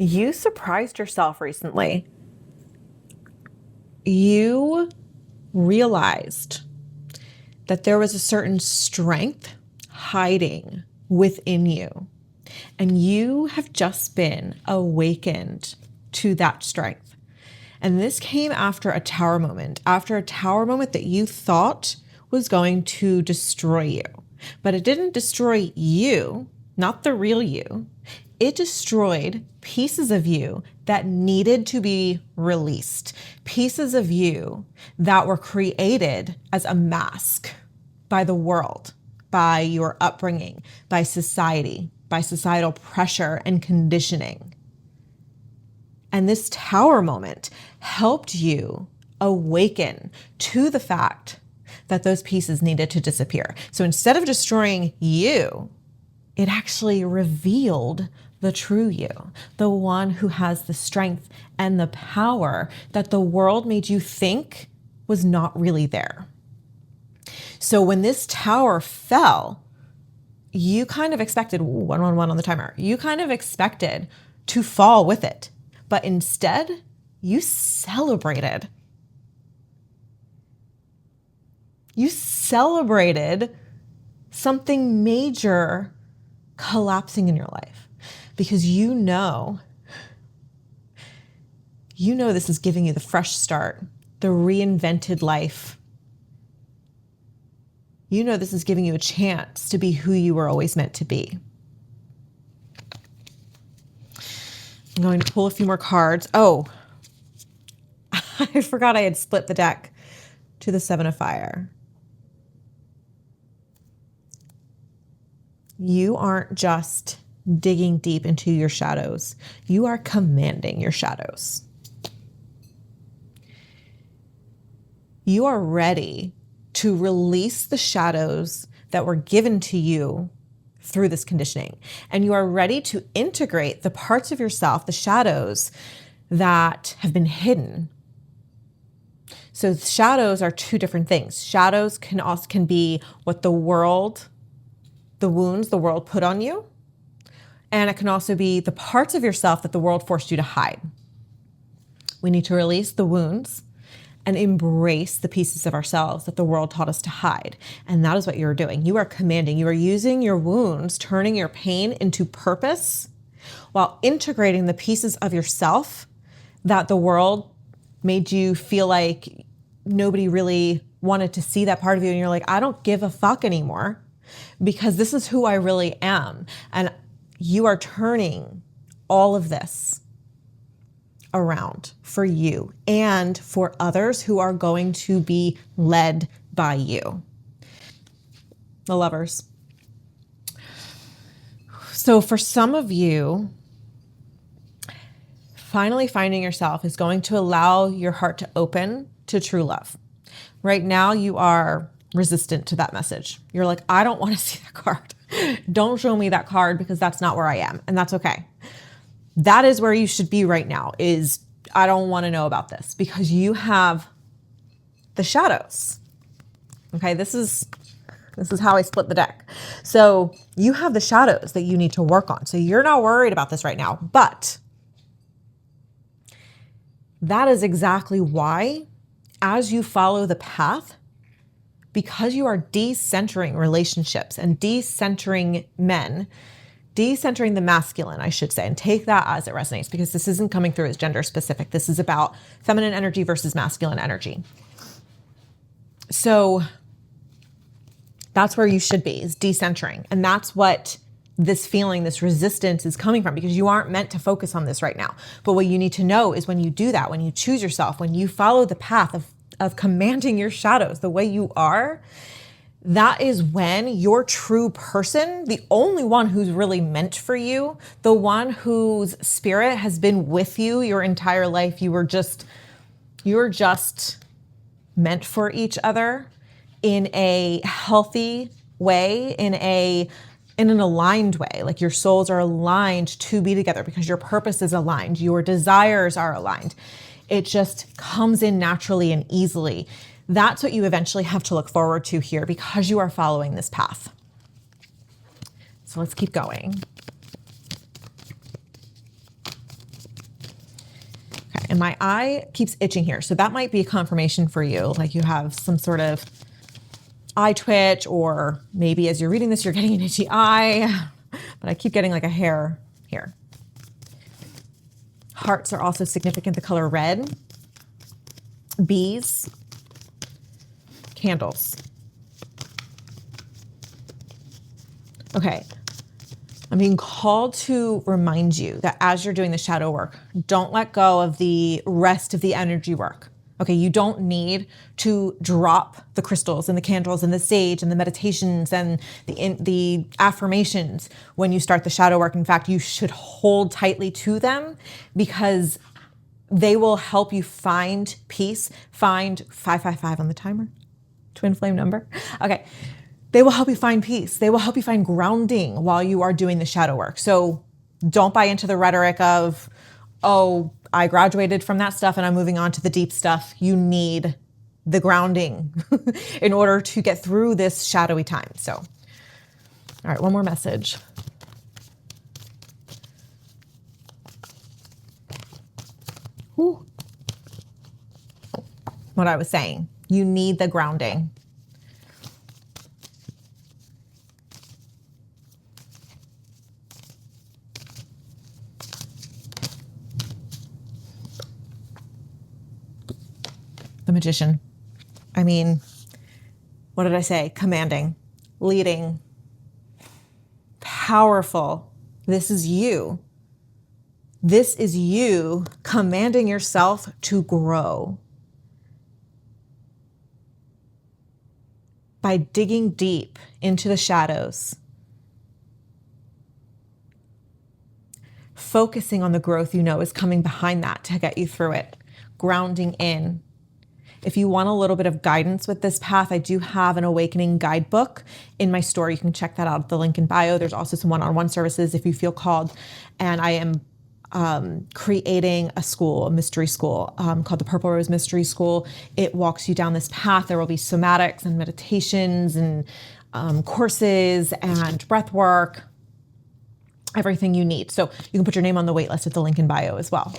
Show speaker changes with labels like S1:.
S1: You surprised yourself recently. You realized that there was a certain strength hiding within you, and you have just been awakened to that strength. And this came after a tower moment, that you thought was going to destroy you. But it didn't destroy you, not the real you. It destroyed pieces of you that needed to be released, pieces of you that were created as a mask by the world, by your upbringing, by society, by societal pressure and conditioning. And this tower moment helped you awaken to the fact that those pieces needed to disappear. So instead of destroying you, it actually revealed the true you, the one who has the strength and the power that the world made you think was not really there. So when this tower fell, you kind of expected, 111 on the timer, you kind of expected to fall with it. But instead, you celebrated. You celebrated something major collapsing in your life because you know this is giving you the fresh start, the reinvented life. You know this is giving you a chance to be who you were always meant to be. I'm going to pull a few more cards. Oh, I forgot I had split the deck to the Seven of Fire. You aren't just digging deep into your shadows. You are commanding your shadows. You are ready to release the shadows that were given to you through this conditioning. And you are ready to integrate the parts of yourself, the shadows that have been hidden. So shadows are two different things. Shadows can be what the wounds the world put on you. And it can also be the parts of yourself that the world forced you to hide. We need to release the wounds and embrace the pieces of ourselves that the world taught us to hide. And that is what you're doing. You are commanding. You are using your wounds, turning your pain into purpose while integrating the pieces of yourself that the world made you feel like nobody really wanted to see that part of you. And you're like, I don't give a fuck anymore because this is who I really am. And you are turning all of this around for you and for others who are going to be led by you. The Lovers. So for some of you, finally finding yourself is going to allow your heart to open to true love. Right now, you are resistant to that message. You're like, I don't want to see that card. Don't show me that card because that's not where I am. And that's okay. That is where you should be right now, is I don't want to know about this because you have the shadows. Okay, this is how I split the deck. So you have the shadows that you need to work on. So you're not worried about this right now, but that is exactly why, as you follow the path, because you are decentering relationships and decentering men, decentering the masculine, I should say, and take that as it resonates, because this isn't coming through as gender specific. This is about feminine energy versus masculine energy. So that's where you should be, is decentering. And that's what this feeling, this resistance is coming from, because you aren't meant to focus on this right now. But what you need to know is when you do that, when you choose yourself, when you follow the path of commanding your shadows the way you are, that is when your true person, the only one who's really meant for you, the one whose spirit has been with you your entire life, you're just meant for each other in a healthy way, in an aligned way. Like your souls are aligned to be together because your purpose is aligned, your desires are aligned. It just comes in naturally and easily. That's what you eventually have to look forward to here because you are following this path. So let's keep going. and my eye keeps itching here. So that might be a confirmation for you. Like you have some sort of eye twitch, or maybe as you're reading this, you're getting an itchy eye, but I keep getting like a hair here. Hearts are also significant, the color red. Bees, candles. Okay. I'm being called to remind you that as you're doing the shadow work, don't let go of the rest of the energy work. Okay, you don't need to drop the crystals and the candles and the sage and the meditations and the affirmations when you start the shadow work. In fact, you should hold tightly to them because they will help you find peace. Find 555 on the timer, twin flame number. Okay. They will help you find peace. They will help you find grounding while you are doing the shadow work. So don't buy into the rhetoric of, oh, I graduated from that stuff and I'm moving on to the deep stuff. You need the grounding in order to get through this shadowy time. So, all right, one more message. Whew. What I was saying, you need the grounding. The Magician. I mean, what did I say? Commanding, leading, powerful. This is you. This is you commanding yourself to grow by digging deep into the shadows, focusing on the growth you know is coming behind that to get you through it, grounding in. If you want a little bit of guidance with this path, I do have an awakening guidebook in my store. You can check that out at the link in bio. There's also some one-on-one services if you feel called. And I am creating a school, a mystery school called the Purple Rose Mystery School. It walks you down this path. There will be somatics and meditations and courses and breath work, everything you need. So you can put your name on the wait list at the link in bio as well.